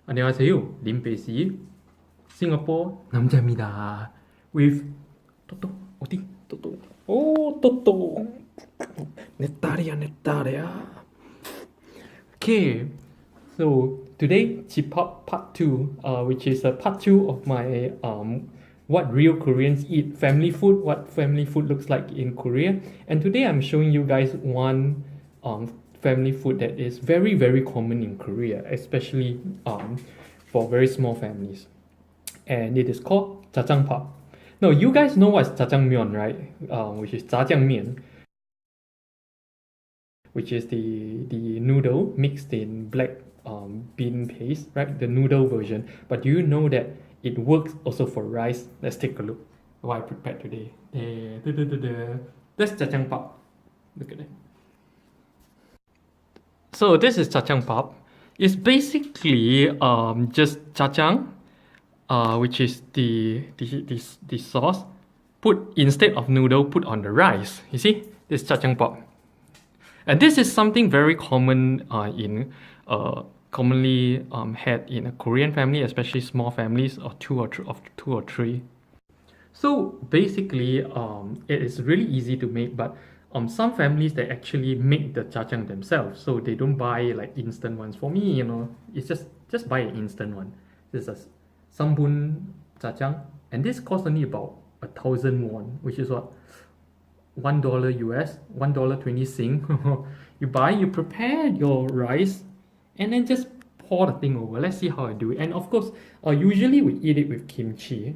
안녕하세요. 림페시 싱가포르 남자입니다. With 또또 어디 또또 오 또또 내 딸이야 내 딸이야. Okay, so today Jjajangbap part 2, which is a part 2 of my what real Koreans eat family food, what family food looks like in Korea. And today I'm showing you guys one family food that is very common in Korea, especially for very small families. And it is called jajangbap. Now you guys know what's jajangmyeon, right? Which is jajangmyeon, which is the noodle mixed in black bean paste, right? The noodle version. But do you know that it works also for rice? Let's take a look what I prepared today. That's jajangbap. Look at it. So this is jajangbap. It's basically just jajang, which is the sauce, put instead of noodle, put on the rice. You see, this jajangbap. And this is something very common commonly had in a Korean family, especially small families of two or three. So basically, it is really easy to make, but some families they actually make the jajang themselves, so they don't buy like instant ones. For me, it's just buy an instant one. This is a sambun jajang, and this costs only about 1,000 won, which is what, $1 US, $1.20. You prepare your rice, and then just pour the thing over. Let's see how I do it. And of course, usually we eat it with kimchi.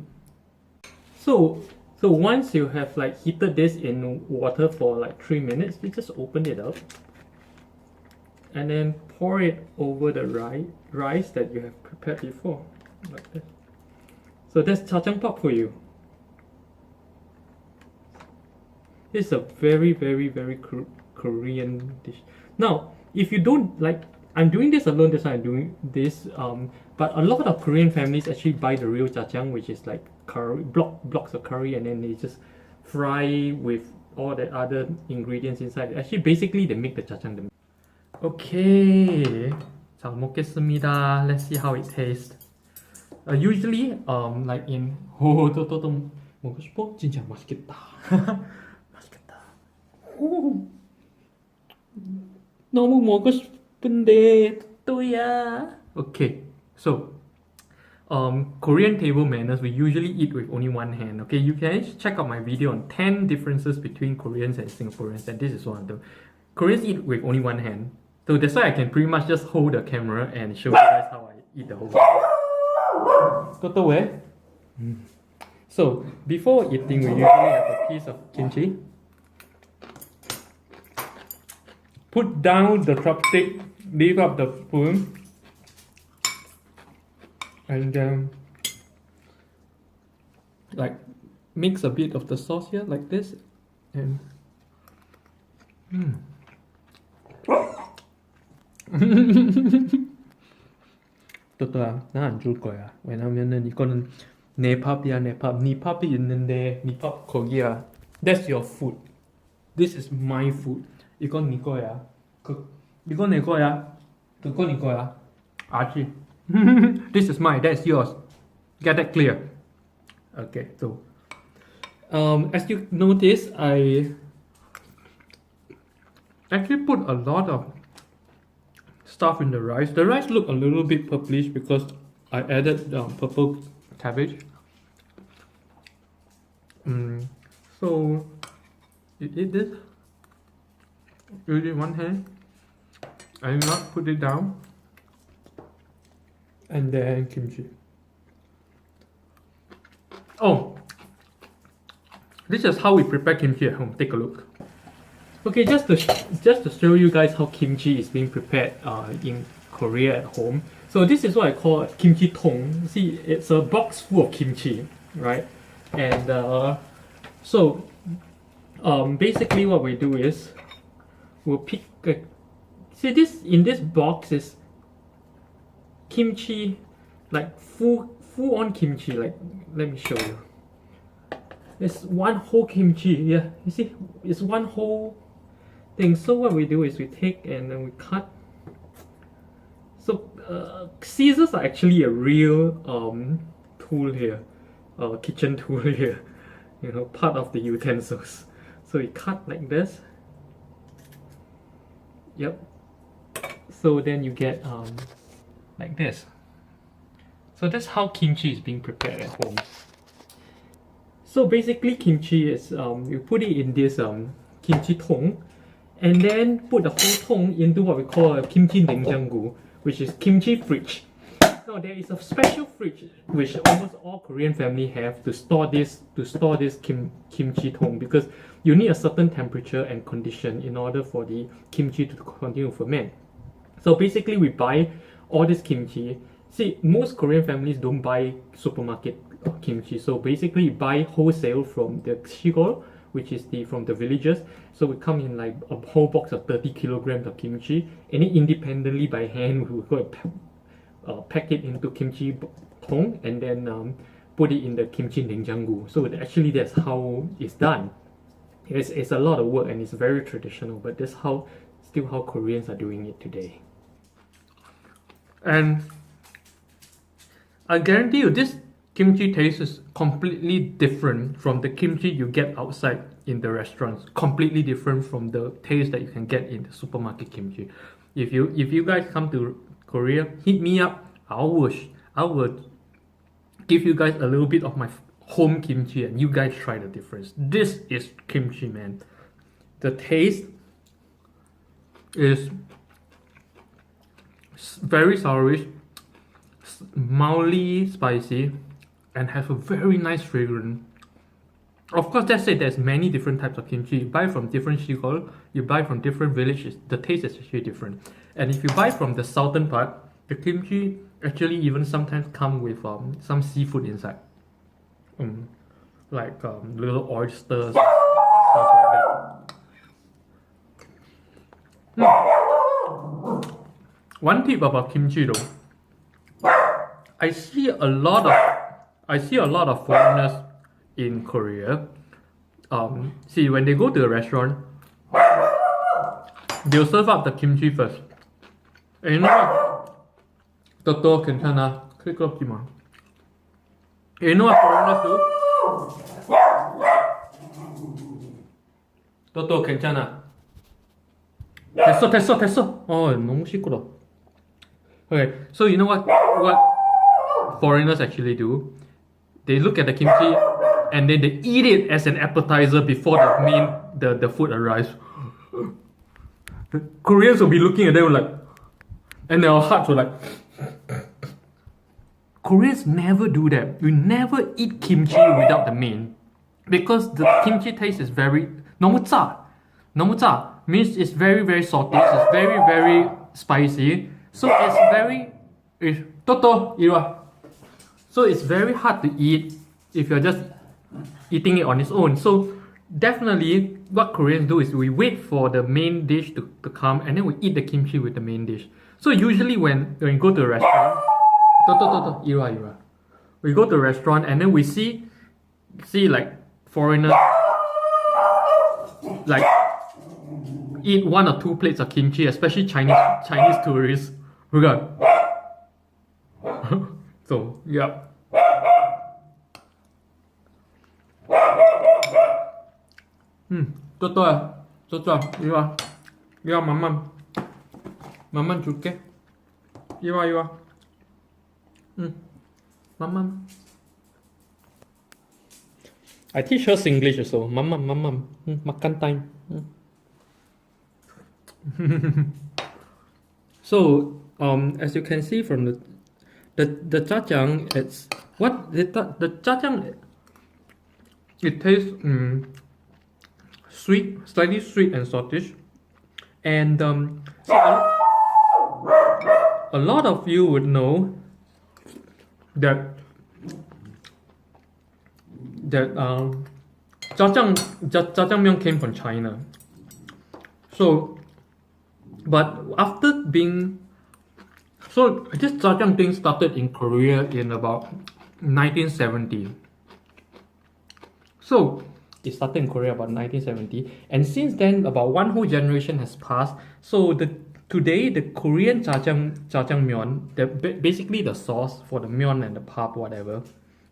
So once you have like heated this in water for like 3 minutes, you just open it up and then pour it over the rice that you have prepared before, like this. So that's jajangbap for you. It's a very Korean dish. Now, if you don't like, I'm doing this alone, that's why I'm doing this. But a lot of Korean families actually buy the real jajang, which is like curry, blocks of curry, and then they just fry with all the other ingredients inside. Actually, basically they make the jajang themselves. Okay, 잘 먹겠습니다. Let's see how it tastes. Usually, like in 또 먹고 싶어? 진짜 맛있겠다. 맛있겠다. 오, 너무 먹고 싶은데 또야. Okay, so Korean table manners, we usually eat with only one hand. Okay, you can check out my video on 10 differences between Koreans and Singaporeans, and this is one of them. Koreans eat with only one hand, so that's why I can pretty much just hold the camera and show you guys how I eat the whole thing. Toto where? So before eating, we usually have a piece of kimchi. Put down the chopstick, leave up the spoon, and then like mix a bit of the sauce here like this, and 또또야, 나 안 줄 거야. 왜냐면은 이거는 내 밥이야, 내 밥. 네 밥이 있는데 네 밥 거기야. That's your food. This is my food. 이건 네 거야. 이건 내 거야. 그건 네 거야. 알지? This is mine. That's yours. Get that clear? Okay. So, as you notice, I actually put a lot of stuff in the rice. The rice look a little bit purplish because I added purple cabbage. So you eat this using one hand and not put it down, and then kimchi. Oh, this is how we prepare kimchi at home. Take a look. Okay, just to show you guys how kimchi is being prepared in Korea at home. So this is what I call kimchi tong. See, it's a box full of kimchi, right? And basically what we do is we'll pick see, this in this box is kimchi, like full on kimchi. Like, let me show you. It's one whole kimchi. Yeah, you see, it's one whole thing. So what we do is we take and then we cut. So scissors are actually a real tool here, kitchen tool here, you know, part of the utensils. So you cut like this. Yep. So then you get like this. So that's how kimchi is being prepared at home. So basically kimchi is you put it in this kimchi tong, and then put the whole tong into what we call a kimchi 냉장고, which is kimchi fridge. Now there is a special fridge which almost all Korean family have to store this kimchi tong, because you need a certain temperature and condition in order for the kimchi to continue to ferment. So basically we buy all this kimchi. See, most Korean families don't buy supermarket kimchi. So basically you buy wholesale from the Seoul, which is from the villages. So we come in like a whole box of 30 kilograms of kimchi, and then independently by hand we go and pack it into kimchi tong, and then put it in the kimchi 냉장고. So actually that's how it's done. It's a lot of work and it's very traditional, but that's still how Koreans are doing it today. And I guarantee you this kimchi taste is completely different from the kimchi you get outside in the restaurants. Completely different from the taste that you can get in the supermarket kimchi. If you guys come to Korea, hit me up. I will give you guys a little bit of my home kimchi and you guys try the difference. This is kimchi, man. The taste is very sourish, mildly spicy, and has a very nice fragrance. Of course, that said, there's many different types of kimchi. You buy from different 시골, you buy from different villages, the taste is actually different. And if you buy from the southern part, the kimchi actually even sometimes come with some seafood inside. Like little oysters, stuff like that. One tip about kimchi though, I see a lot of foreigners in Korea. See, when they go to a restaurant, they'll serve up the kimchi first. And you know what? Toto 괜찮아. 시끄럽지 마. You know what foreigners do? Toto 괜찮아. 됐어. 너무 시끄러. Okay, so you know what foreigners actually do? They look at the kimchi and then they eat it as an appetizer before the food arrives. The Koreans will be looking at them like, and their hearts were like. Koreans never do that. We never eat kimchi without the main, because the kimchi taste is very 너무 짜. Means it's very very salty. It's very very spicy. So So it's very hard to eat if you're just eating it on its own. So definitely what Koreans do is we wait for the main dish to come, and then we eat the kimchi with the main dish. So usually when you go to a restaurant, we go to a restaurant and then we see like foreigners like eat 1 or 2 plates of kimchi, especially Chinese tourists. We got so yeah. 또또야 이리 와 맘만 줄게. 이리 와 맘만. I teach her Singlish also. 맘만 makan time. So as you can see from the jajang, it's what the jajang, it tastes sweet, slightly sweet and saltish, and so a lot of you would know that jjajangmyeon came from China. So, but after being this jjajang thing started in Korea in about 1970. So it started in Korea about 1970, and since then about one whole generation has passed. So the today the Korean jjajangmyeon, basically the sauce for the myeon and the pap, whatever,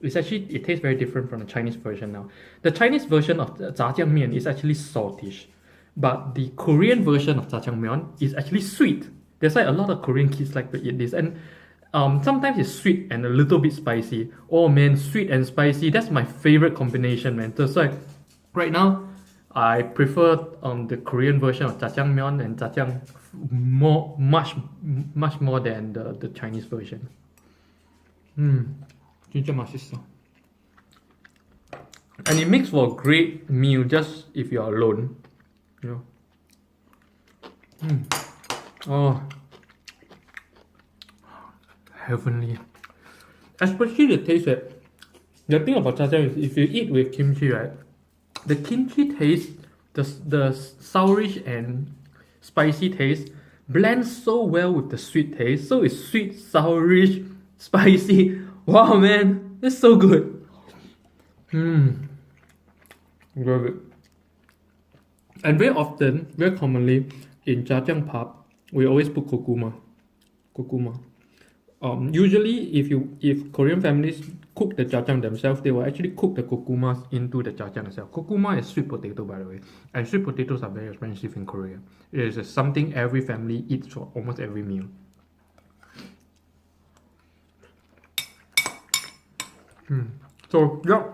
it tastes very different from the Chinese version now. The Chinese version of the jjajangmyeon is actually saltish, but the Korean version of jjajangmyeon is actually sweet. That's why a lot of Korean kids like to eat this, and sometimes it's sweet and a little bit spicy. Oh man, sweet and spicy, that's my favorite combination, man. That's why right now I prefer the Korean version of jjajangmyeon and jjajang much more than the Chinese version. 진짜 맛있어. And it makes for a great meal just if you're alone, you know. Oh, heavenly. Especially the taste that, the thing about jjajang is if you eat with kimchi, right, the kimchi taste, the sourish and spicy taste blends so well with the sweet taste. So it's sweet, sourish, spicy. Wow, man, it's so good. Love it. And very often, very commonly in jajangbap, we always put kurkuma. Usually, if Korean families cook the jajang themselves, they will actually cook the kurkumas into the jajang itself. Kurkuma is sweet potato, by the way, and sweet potatoes are very expensive in Korea. It is something every family eats for almost every meal. So yeah,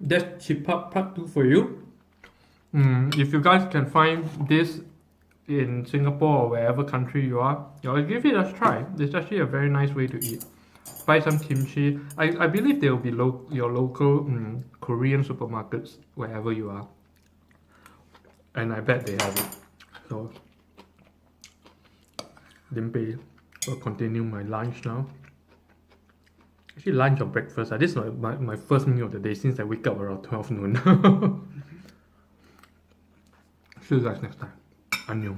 that's part 2 for you. If you guys can find this in Singapore or wherever country you are, give it a try. It's actually a very nice way to eat. Buy some kimchi. I believe there will be your local Korean supermarkets wherever you are, and I bet they have it. So Limpeh will continue my lunch now. Actually, lunch or breakfast. This is my first meal of the day since I wake up around 12 noon. See you guys next time. 안녕.